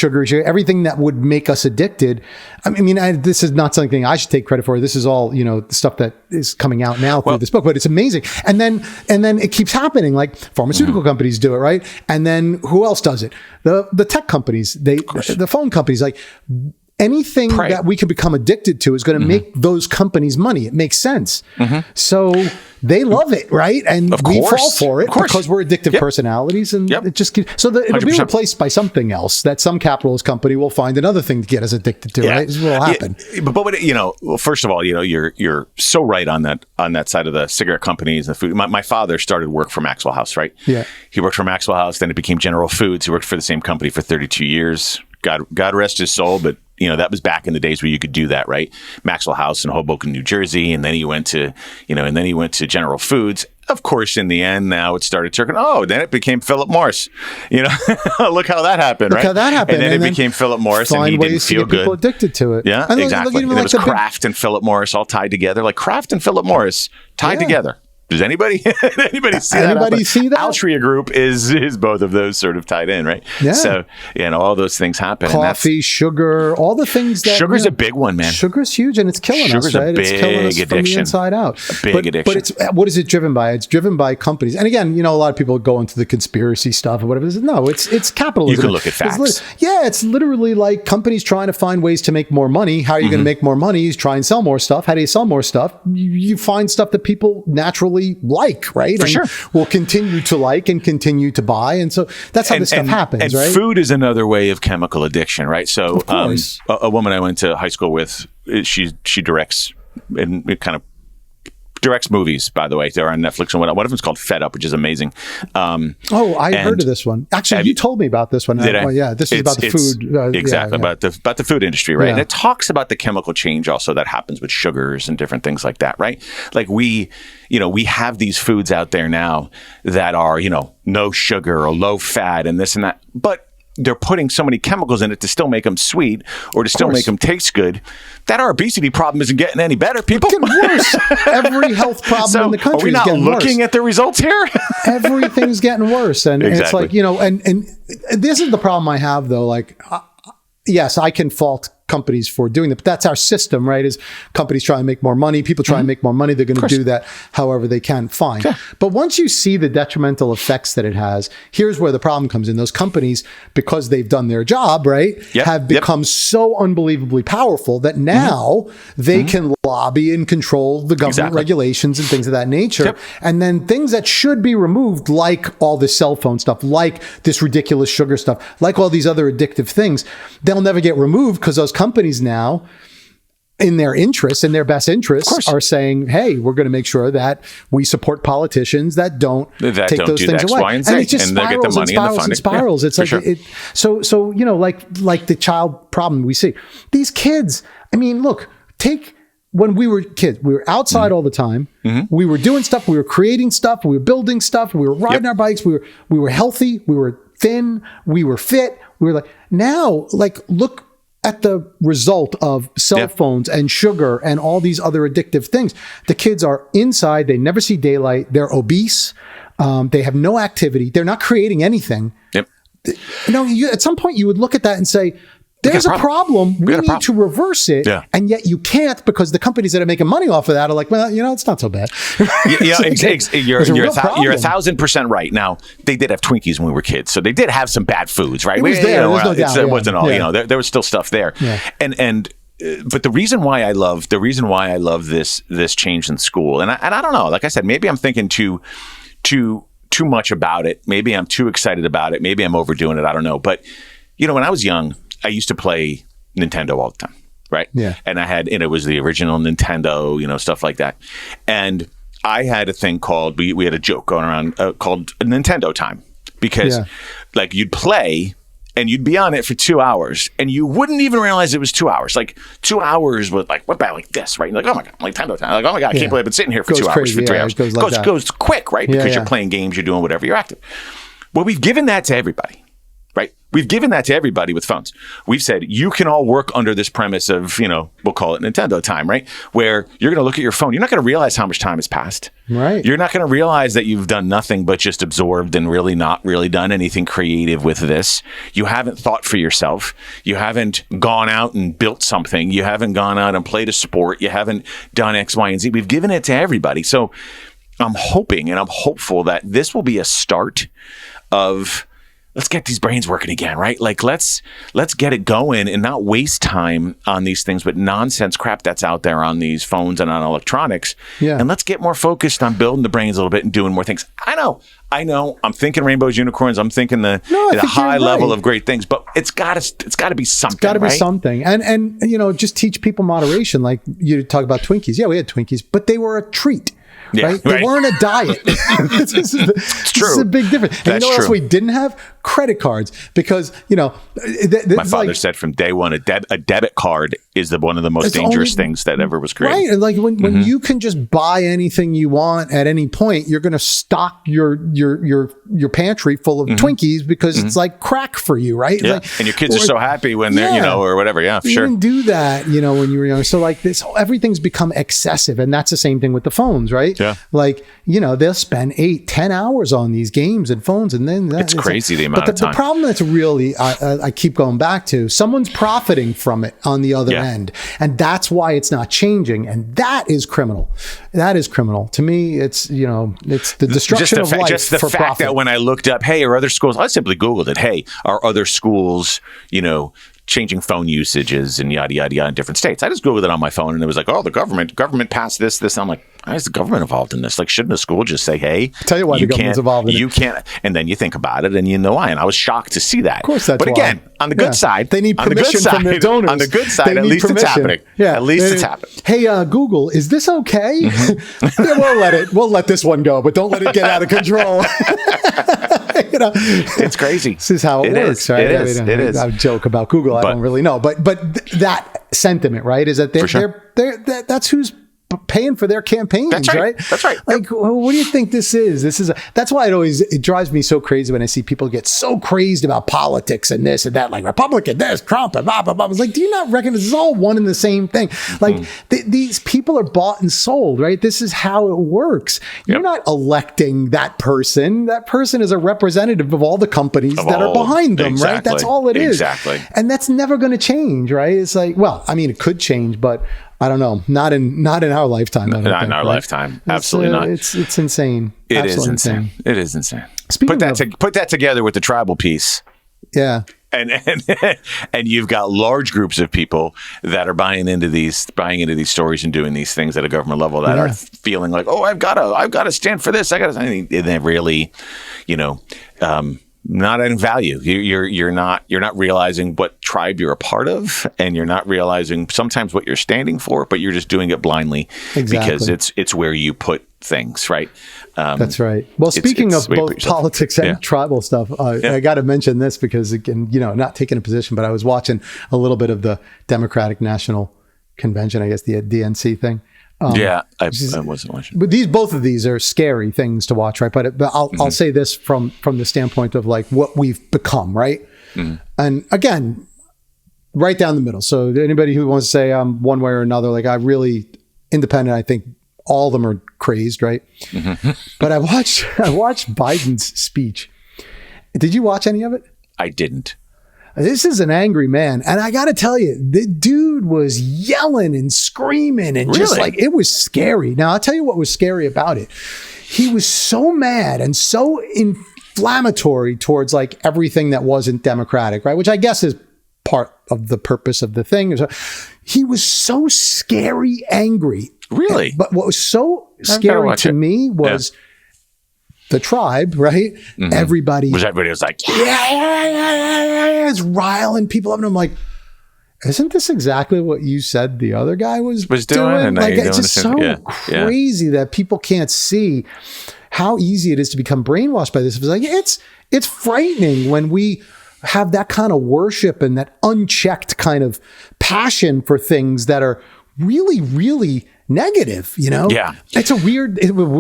[SPEAKER 1] everything that would make us addicted. I mean, this is not something I should take credit for. This is all, the stuff that is coming out now through this book, but it's amazing. And then it keeps happening. Like pharmaceutical companies do it, right? And then who else does it? The tech companies, the phone companies, like, anything that we can become addicted to is going to make those companies money. It makes sense. So they love it, right? And we fall for it because we're addictive personalities, and it just keeps, so it'll be replaced by something else that some capitalist company will find another thing to get us addicted to. Right? This will happen.
[SPEAKER 2] But first of all, you're so right on that side of the cigarette companies and the food. My father started work for Maxwell House, right? Yeah, he worked for Maxwell House, then it became General Foods. He worked for the same company for 32 years. God rest his soul, but that was back in the days where you could do that, right? Maxwell House in Hoboken, New Jersey, and then he went to, General Foods. Of course, in the end, now it started turning. Oh, then it became Philip Morris. Look how that happened, right?
[SPEAKER 1] Look how that happened.
[SPEAKER 2] And then it became Philip Morris, and he didn't feel good.
[SPEAKER 1] People addicted to it.
[SPEAKER 2] Yeah, exactly. There was Kraft and Philip Morris all tied together, like Kraft and Philip Morris tied together. Does anybody see that?
[SPEAKER 1] Anybody see that?
[SPEAKER 2] Altria Group is both of those sort of tied in, right? Yeah. So, all those things happen.
[SPEAKER 1] Coffee, sugar, all the things that...
[SPEAKER 2] Sugar's a big one, man.
[SPEAKER 1] Sugar's huge, and it's killing us, right?
[SPEAKER 2] It's killing us
[SPEAKER 1] from the inside out.
[SPEAKER 2] A big addiction.
[SPEAKER 1] But what is it driven by? It's driven by companies. And again, a lot of people go into the conspiracy stuff or whatever. No, it's capitalism.
[SPEAKER 2] You can look at facts.
[SPEAKER 1] It's literally like companies trying to find ways to make more money. How are you going to make more money? You try and sell more stuff. How do you sell more stuff? You find stuff that people naturally like, right?
[SPEAKER 2] For sure.
[SPEAKER 1] Will continue to like and continue to buy. And so that's how this stuff happens, right?
[SPEAKER 2] And food is another way of chemical addiction, right? So a woman I went to high school with, she directs and it kind of directs movies, by the way. They're on Netflix and whatnot. One of them is called Fed Up, which is amazing.
[SPEAKER 1] I heard of this one. Actually, you told me about this one. This is about the food.
[SPEAKER 2] Exactly, about the food industry, right? Yeah. And it talks about the chemical change also that happens with sugars and different things like that, right? Like we have these foods out there now that are, no sugar or low fat and this and that, but they're putting so many chemicals in it to still make them sweet or to still make them taste good that our obesity problem isn't getting any better, people.
[SPEAKER 1] It's getting worse. Every health problem in the country is getting worse.
[SPEAKER 2] Are we not looking at the results here?
[SPEAKER 1] Everything's getting worse. And it's like, and this is the problem I have, though. Like, yes, I can fault companies for doing that, but that's our system, right? Is companies try and make more money, people try and make more money, they're going to do that however they can. Fine. Sure. But once you see the detrimental effects that it has, here's where the problem comes in. Those companies, because they've done their job, right, have become so unbelievably powerful that now they can lobby and control the government regulations and things of that nature. And then things that should be removed, like all this cell phone stuff, like this ridiculous sugar stuff, like all these other addictive things, they'll never get removed because those companies now, in their interests, in their best interests, are saying, hey, we're going to make sure that we support politicians that don't take those things away.
[SPEAKER 2] Y, and it just spirals and spirals and
[SPEAKER 1] spirals. It's like, so like the child problem we see. These kids, I mean, look, when we were kids, we were outside all the time. We were doing stuff. We were creating stuff. We were building stuff. We were riding our bikes. We were healthy. We were thin. We were fit. We were look at the result of cell phones and sugar and all these other addictive things. The kids are inside. They never see daylight. They're obese. They have no activity. They're not creating anything. At some point you would look at that and say, there's a problem. We need to reverse it. And yet you can't, because the companies that are making money off of that are like, well, it's not so bad.
[SPEAKER 2] You're 1,000% right. Now, they did have Twinkies when we were kids, so they did have some bad foods, right?
[SPEAKER 1] It was there. There's no doubt.
[SPEAKER 2] It wasn't all, there was still stuff there. But the reason why I love this change in school, and I don't know, like I said, maybe I'm thinking too much about it. Maybe I'm too excited about it. Maybe I'm overdoing it. I don't know. But, when I was young, I used to play Nintendo all the time. right?
[SPEAKER 1] Yeah.
[SPEAKER 2] And it was the original Nintendo, stuff like that. And I had a thing called, we had a joke going around called Nintendo time, because like you'd play and you'd be on it for 2 hours and you wouldn't even realize it was 2 hours. Like 2 hours with like, what about like this, right? You're like, oh my God, Nintendo time. Like, oh my God, I can't believe I've been sitting here for 2 hours, for 3 hours. It goes quick, right? Because you're playing games, you're doing whatever, you're active. Well, we've given that to everybody, right? We've given that to everybody with phones. We've said, you can all work under this premise of, we'll call it Nintendo time, right? Where you're going to look at your phone. You're not going to realize how much time has passed.
[SPEAKER 1] Right.
[SPEAKER 2] You're not going to realize that you've done nothing but just absorbed and really not really done anything creative with this. You haven't thought for yourself. You haven't gone out and built something. You haven't gone out and played a sport. You haven't done X, Y, and Z. We've given it to everybody. So I'm hoping and I'm hopeful that this will be a start of, let's get these brains working again, right? Like let's get it going and not waste time on these things, but nonsense crap that's out there on these phones and on electronics. Yeah. And let's get more focused on building the brains a little bit and doing more things. I know. I'm thinking rainbows, unicorns. I'm thinking the high level of great things, but it's got to be something. It's got to be
[SPEAKER 1] something. And just teach people moderation. Like you talk about Twinkies. Yeah, we had Twinkies, but they were a treat. Yeah, right? They weren't a diet. This is a big difference. And
[SPEAKER 2] That's
[SPEAKER 1] what else
[SPEAKER 2] true.
[SPEAKER 1] we didn't have? Credit cards. Because,
[SPEAKER 2] my father said from day one, a debit card is one of the most dangerous things that ever was created.
[SPEAKER 1] Right. And like when you can just buy anything you want at any point, you're going to stock your pantry full of Twinkies because it's like crack for you, right?
[SPEAKER 2] Yeah.
[SPEAKER 1] Like,
[SPEAKER 2] and your kids are so happy when they're, or whatever. Yeah, for sure.
[SPEAKER 1] You didn't do that, when you were young. So like everything's become excessive. And that's the same thing with the phones, right?
[SPEAKER 2] Yeah.
[SPEAKER 1] Like, they'll spend 8-10 hours on these games and phones. And then
[SPEAKER 2] it's crazy the amount of time.
[SPEAKER 1] The problem that's really, I keep going back to, someone's profiting from it on the other end. And that's why it's not changing. And that is criminal. That is criminal. To me, it's the destruction of life.
[SPEAKER 2] Just the
[SPEAKER 1] for
[SPEAKER 2] fact
[SPEAKER 1] profit.
[SPEAKER 2] that when I looked up, hey, are other schools, I simply Googled it. Hey, are other schools, changing phone usages and yada, yada, yada in different states. I just Googled it on my phone and it was like, oh, the government passed this. I'm like, why is the government involved in this? Like, shouldn't a school just say, hey,
[SPEAKER 1] tell you why the government's involved in it.
[SPEAKER 2] You can't. And then you think about it and you know why. And I was shocked to see that.
[SPEAKER 1] Of course, that's
[SPEAKER 2] But again, on the good side,
[SPEAKER 1] they need permission from their donors.
[SPEAKER 2] On the good side, at least it's happening.
[SPEAKER 1] Yeah.
[SPEAKER 2] At least it's happening.
[SPEAKER 1] Hey, Google, is this okay? Mm-hmm. We'll let this one go, but don't let it get out of control.
[SPEAKER 2] It's crazy.
[SPEAKER 1] This is how it works, right?
[SPEAKER 2] It is.
[SPEAKER 1] I joke about Google. I don't really know, but that sentiment, right, is that that's who's paying for their campaigns, right?
[SPEAKER 2] That's right.
[SPEAKER 1] Like, what do you think this is? That's why it drives me so crazy when I see people get so crazed about politics and this and that, like Republican, this, Trump, and blah, blah, blah. I was like, do you not recognize this is all one and the same thing? Like, these people are bought and sold, right? This is how it works. You're not electing that person. That person is a representative of all the companies that are behind them, right? That's all it is.
[SPEAKER 2] Exactly.
[SPEAKER 1] And that's never going to change, right? It's like, well, I mean, it could change, but I don't know. Not in our lifetime.
[SPEAKER 2] Not in our lifetime. Absolutely not.
[SPEAKER 1] It's insane.
[SPEAKER 2] It is insane. It is insane. Put that together with the tribal piece.
[SPEAKER 1] Yeah.
[SPEAKER 2] And you've got large groups of people that are buying into these stories and doing these things at a government level that are feeling like, oh, I've got to stand for this. And they're really, not adding value. You're not realizing what tribe you're a part of, and you're not realizing sometimes what you're standing for, but you're just doing it blindly because it's where you put things, right?
[SPEAKER 1] That's right. Well, speaking of both politics and tribal stuff, I got to mention this because, again, not taking a position, but I was watching a little bit of the Democratic National Convention, I guess the DNC thing.
[SPEAKER 2] I wasn't watching.
[SPEAKER 1] But both of these are scary things to watch, right? But I'll say this from the standpoint of like what we've become, right? Mm-hmm. And again, right down the middle. So anybody who wants to say I'm one way or another, like I really independent, I think all of them are crazed, right? Mm-hmm. But I watched Biden's speech. Did you watch any of it?
[SPEAKER 2] I didn't.
[SPEAKER 1] This is an angry man. And I got to tell you, the dude was yelling and screaming and just like, it was scary. Now, I'll tell you what was scary about it. He was so mad and so inflammatory towards like everything that wasn't democratic, right? Which I guess is part of the purpose of the thing. He was so scary angry.
[SPEAKER 2] Really?
[SPEAKER 1] But what was so scary to me was the tribe, right? Mm-hmm. Everybody was
[SPEAKER 2] like,
[SPEAKER 1] it's riling people up. And I'm like, isn't this exactly what you said the other guy was doing?
[SPEAKER 2] And
[SPEAKER 1] like, it's just so crazy that people can't see how easy it is to become brainwashed by this. It's like, it's frightening when we have that kind of worship and that unchecked kind of passion for things that are really, really negative,
[SPEAKER 2] Yeah.
[SPEAKER 1] It's a weird,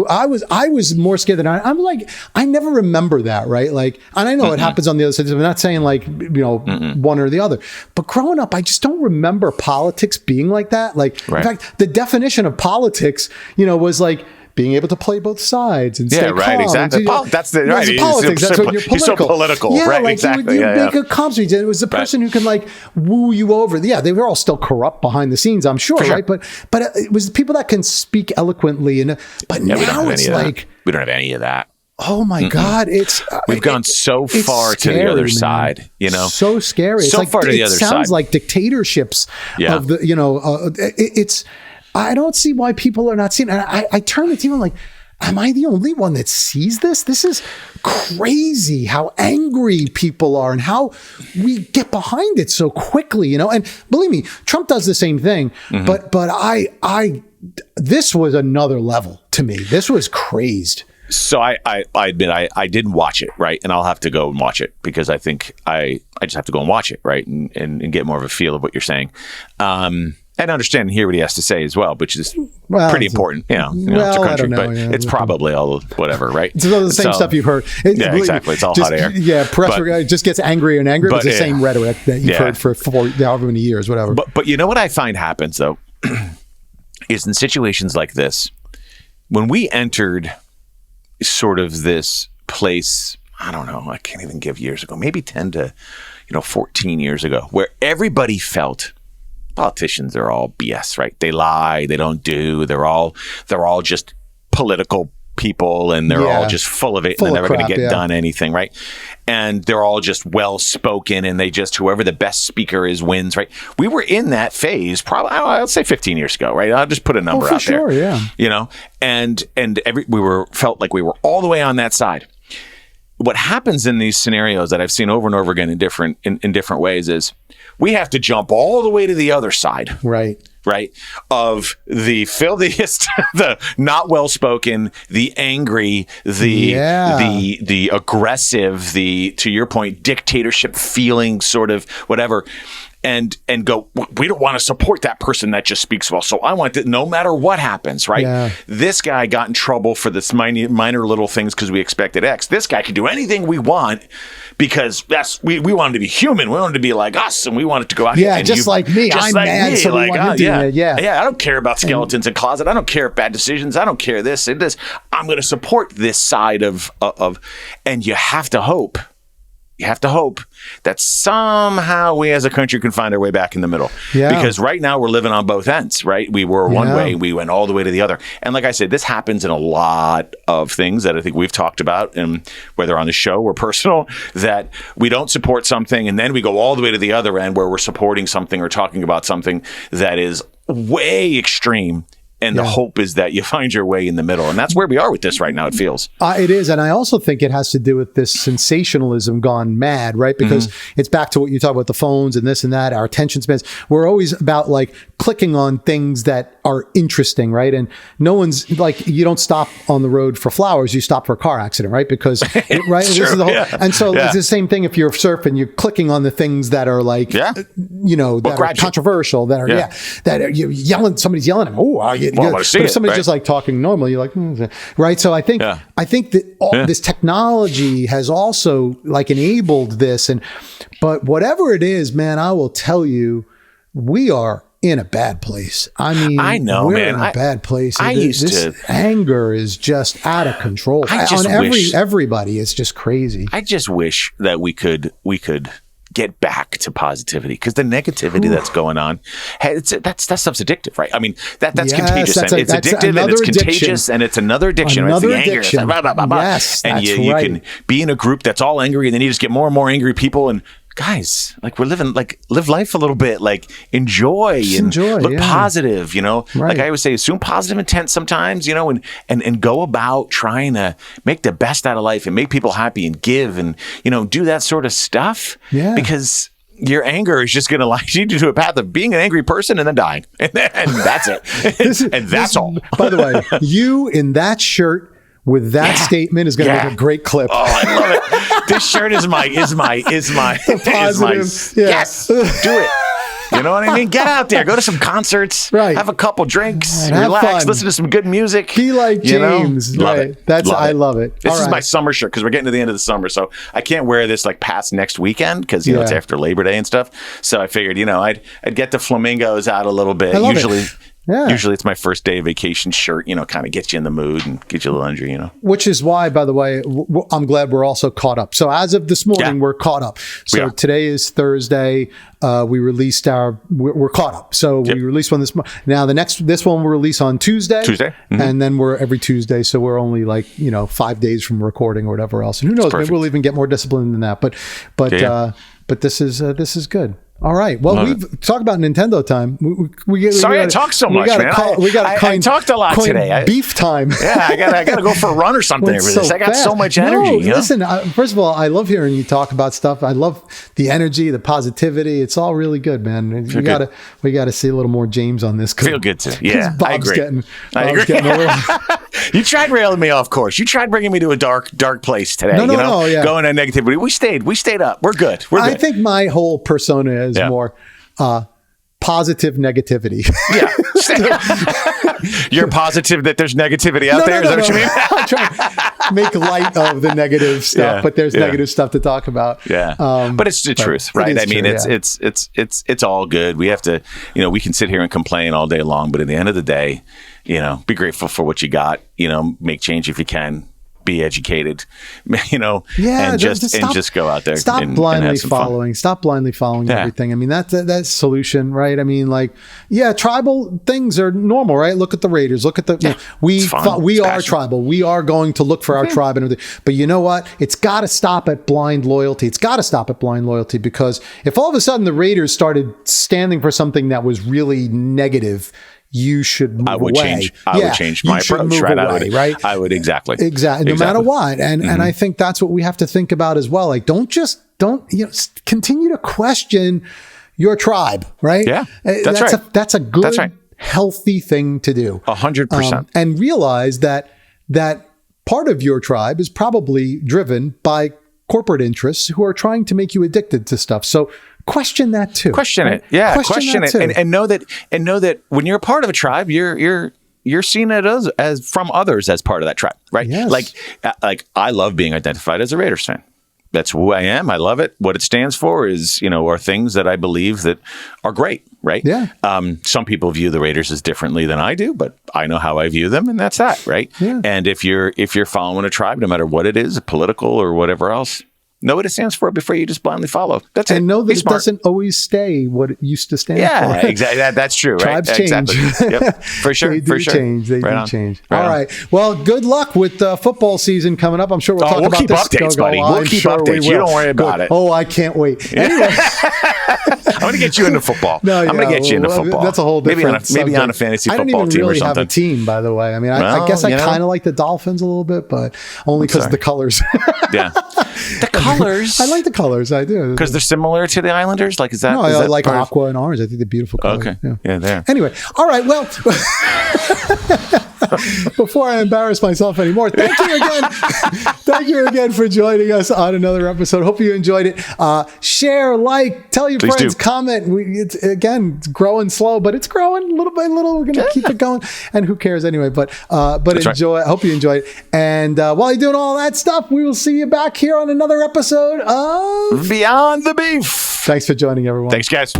[SPEAKER 1] I was more scared than I'm like, I never remember that, right? Like, and I know it happens on the other side. I'm not saying like, one or the other, but growing up, I just don't remember politics being like that. Like, in fact, the definition of politics, was like, being able to play both sides and stay calm.
[SPEAKER 2] Exactly. That's the right.
[SPEAKER 1] Politics. That's when you're political.
[SPEAKER 2] He's so political,
[SPEAKER 1] yeah,
[SPEAKER 2] right?
[SPEAKER 1] Like
[SPEAKER 2] exactly.
[SPEAKER 1] You make a comment. It was the person who can like woo you over. Yeah, they were all still corrupt behind the scenes, I'm sure, right? But it was people that can speak eloquently, but now it's like
[SPEAKER 2] we don't have any of that.
[SPEAKER 1] Oh my God!
[SPEAKER 2] We've gone so far to the other side,
[SPEAKER 1] so scary.
[SPEAKER 2] So far to the other side.
[SPEAKER 1] It sounds like dictatorships of the, it's. I don't see why people are not seeing it. I turn to you and like, am I the only one that sees this? This is crazy how angry people are and how we get behind it so quickly, And believe me, Trump does the same thing, but this was another level to me. This was crazed.
[SPEAKER 2] So I admit I didn't watch it, right? And I'll have to go and watch it because I think I just have to go and watch it, right? And get more of a feel of what you're saying. And understand and hear what he has to say as well, which is pretty important, to country. But it's probably all whatever, right?
[SPEAKER 1] It's all the same stuff you've heard.
[SPEAKER 2] Exactly. It's all hot air.
[SPEAKER 1] Yeah, press just gets angrier and angrier. It's the same rhetoric that you've heard for however many years, whatever.
[SPEAKER 2] But you know what I find happens, though, is in situations like this, when we entered sort of this place, I don't know, I can't even give years ago, maybe 10 to 14 years ago, where everybody felt politicians are all BS, right? They lie, they don't do, they're all just political people and they're all just full of it and they're never going to get done anything, right? And they're all just well-spoken and they just, whoever the best speaker is wins, right? We were in that phase probably, I'll say 15 years ago, right? I'll just put a number out there.
[SPEAKER 1] Yeah.
[SPEAKER 2] And felt like we were all the way on that side. What happens in these scenarios that I've seen over and over again in different ways is we have to jump all the way to the other side.
[SPEAKER 1] Right.
[SPEAKER 2] Of the filthiest, the not well-spoken, the angry, the aggressive, the, to your point, dictatorship feeling sort of whatever. And go, we don't want to support that person that just speaks well. So I want that no matter what happens, right? Yeah. This guy got in trouble for this minor little things because we expected X. This guy can do anything we want because we want him to be human. We want him to be like us and we want it to go out.
[SPEAKER 1] Yeah, just like me. I'm mad, so we want him to do it. Yeah,
[SPEAKER 2] I don't care about skeletons in closet. I don't care about bad decisions. I don't care this and this. I'm going to support this side of, and you have to hope. You have to hope that somehow we as a country can find our way back in the middle. Yeah. Because right now we're living on both ends, right? We were one way, we went all the way to the other. And like I said, this happens in a lot of things that I think we've talked about, and whether on the show or personal, that we don't support something and then we go all the way to the other end where we're supporting something or talking about something that is way extreme. And the hope is that you find your way in the middle. And that's where we are with this right now, it feels.
[SPEAKER 1] It is. And I also think it has to do with this sensationalism gone mad, right? Because it's back to what you talk about, the phones and this and that, our attention spans. We're always about like clicking on things that are interesting, right? And no one's like, you don't stop on the road for flowers, you stop for a car accident, right? Because, right? This is the whole, and so it's the same thing if you're surfing, you're clicking on the things that are like, that are controversial, that are, that are, you're yelling, somebody's yelling at them. But if somebody's just like talking normal, you're like, right? So I think that this technology has also like enabled this, but whatever it is, man, I will tell you, we are in a bad place. I mean,
[SPEAKER 2] I know,
[SPEAKER 1] we're
[SPEAKER 2] man.
[SPEAKER 1] in a bad place.
[SPEAKER 2] This
[SPEAKER 1] anger is just out of control. Everybody. It's just crazy.
[SPEAKER 2] I just wish that we could get back to positivity, because the negativity that's going on, that stuff's addictive, right? I mean, that's contagious. It's addictive and it's contagious and it's another addiction.
[SPEAKER 1] Another
[SPEAKER 2] it's the
[SPEAKER 1] addiction.
[SPEAKER 2] Anger. It's blah, blah, blah, blah.
[SPEAKER 1] Yes,
[SPEAKER 2] and you can be in a group that's all angry, and then you just get more and more angry people. And guys, like, we're living, like, live life a little bit, like, enjoy, look positive, Like I always say, assume positive intent sometimes, and go about trying to make the best out of life and make people happy and give and, do that sort of stuff. Yeah. Because your anger is just going to lead you to a path of being an angry person and then dying. And that's it. And that's all.
[SPEAKER 1] By the way, you in that shirt with that statement is going to make a great clip.
[SPEAKER 2] Oh, I love it. This shirt is my
[SPEAKER 1] positive.
[SPEAKER 2] Yes, do it. You know what I mean? Get out there, go to some concerts, have a couple drinks, relax, listen to some good music.
[SPEAKER 1] Be like James.
[SPEAKER 2] Love it.
[SPEAKER 1] I love it.
[SPEAKER 2] This is my summer shirt because we're getting to the end of the summer, so I can't wear this like past next weekend because it's after Labor Day and stuff. So I figured I'd get the flamingos out a little bit. Usually it's my first day of vacation shirt, kind of gets you in the mood and get you a little energy,
[SPEAKER 1] Which is why, by the way, I'm glad we're also caught up. So as of this morning, we're caught up. So today is Thursday. We released we're caught up. So we released one this morning. Now this one we'll release on Tuesday.
[SPEAKER 2] Mm-hmm.
[SPEAKER 1] And then we're every Tuesday. So we're only 5 days from recording or whatever else. And who knows, maybe we'll even get more disciplined than that. But this is good. All right. Well, we've talked about Nintendo time.
[SPEAKER 2] Sorry I talked so much, man. I talked a lot today.
[SPEAKER 1] Beef time.
[SPEAKER 2] Yeah, I gotta go for a run or something over this. I got so much energy.
[SPEAKER 1] Listen, first of all, I love hearing you talk about stuff. I love the energy, the positivity. It's all really good, man. We gotta see a little more James on this.
[SPEAKER 2] Feel good too. Yeah,
[SPEAKER 1] Bob's
[SPEAKER 2] I agree.
[SPEAKER 1] I agree.
[SPEAKER 2] You tried railing me off course. You tried bringing me to a dark place today.
[SPEAKER 1] No, yeah.
[SPEAKER 2] Going to negativity. We stayed up. We're good.
[SPEAKER 1] I think my whole persona is more positive negativity.
[SPEAKER 2] Yeah. You're positive that there's negativity out there? Is that what you mean?
[SPEAKER 1] I'm trying to make light of the negative stuff, but there's negative stuff to talk about.
[SPEAKER 2] Yeah. But it's the truth, right? I mean, it's all good. We have to, we can sit here and complain all day long, but at the end of the day, be grateful for what you got, make change if you can. Be educated, and just go out there.
[SPEAKER 1] Stop blindly following. Stop blindly following everything. I mean, that's solution, right? I mean, tribal things are normal, right? Look at the Raiders. Look at we are tribal. We are going to look for our tribe and everything. But you know what? It's got to stop at blind loyalty. It's got to stop at blind loyalty because if all of a sudden the Raiders started standing for something that was really negative, you should move away.
[SPEAKER 2] I would change my approach. Right? I would exactly.
[SPEAKER 1] No matter what. And I think that's what we have to think about as well. Like, don't continue to question your tribe, right?
[SPEAKER 2] Yeah, that's
[SPEAKER 1] a good, healthy thing to do.
[SPEAKER 2] 100%.
[SPEAKER 1] And realize that part of your tribe is probably driven by corporate interests who are trying to make you addicted to stuff. So question that too.
[SPEAKER 2] Question it. Yeah. Question it. And know that when you're a part of a tribe, you're seen it as from others as part of that tribe, right?
[SPEAKER 1] Yes.
[SPEAKER 2] Like I love being identified as a Raiders fan. That's who I am. I love it. What it stands for is, are things that I believe that are great, right?
[SPEAKER 1] Yeah.
[SPEAKER 2] Some people view the Raiders as differently than I do, but I know how I view them, and that's that, right?
[SPEAKER 1] Yeah.
[SPEAKER 2] And if you're following a tribe, no matter what it is, political or whatever else, know what it stands for before you just blindly follow. That's it.
[SPEAKER 1] And know that it doesn't always stay what it used to stand for.
[SPEAKER 2] Yeah, exactly. That's true, right?
[SPEAKER 1] Tribes change.
[SPEAKER 2] Exactly. Yep. For sure.
[SPEAKER 1] They do change. They do change.
[SPEAKER 2] Right
[SPEAKER 1] all right. Well, good luck with football season coming up. I'm sure we'll talk about this.
[SPEAKER 2] We'll keep updates, buddy. We'll keep updates. You don't worry about it.
[SPEAKER 1] Oh, I can't wait. Anyway.
[SPEAKER 2] I'm going to get you into football. I'm going to get you into football.
[SPEAKER 1] That's a whole different
[SPEAKER 2] maybe on a fantasy football team or something. I don't even really have a
[SPEAKER 1] team, by the way. I mean, I guess I kind of like the Dolphins a little bit, but only because of the colors.
[SPEAKER 2] Yeah. The colors?
[SPEAKER 1] I like the colors. I do.
[SPEAKER 2] Because they're similar to the Islanders? Like, is that?
[SPEAKER 1] No, I like aqua and orange. I think they're beautiful colors.
[SPEAKER 2] Okay. Yeah, there.
[SPEAKER 1] Anyway. All right. Well, before I embarrass myself anymore, thank you again. Thank you again for joining us on another episode. Hope you enjoyed it. Share, tell your friends, comment. It's growing slow, but it's growing little by little. We're going to keep it going. And who cares anyway? But enjoy. Right. I hope you enjoyed it. And while you're doing all that stuff, we will see you back here on another episode of
[SPEAKER 2] Beyond the Beef.
[SPEAKER 1] Thanks for joining, everyone.
[SPEAKER 2] Thanks, guys.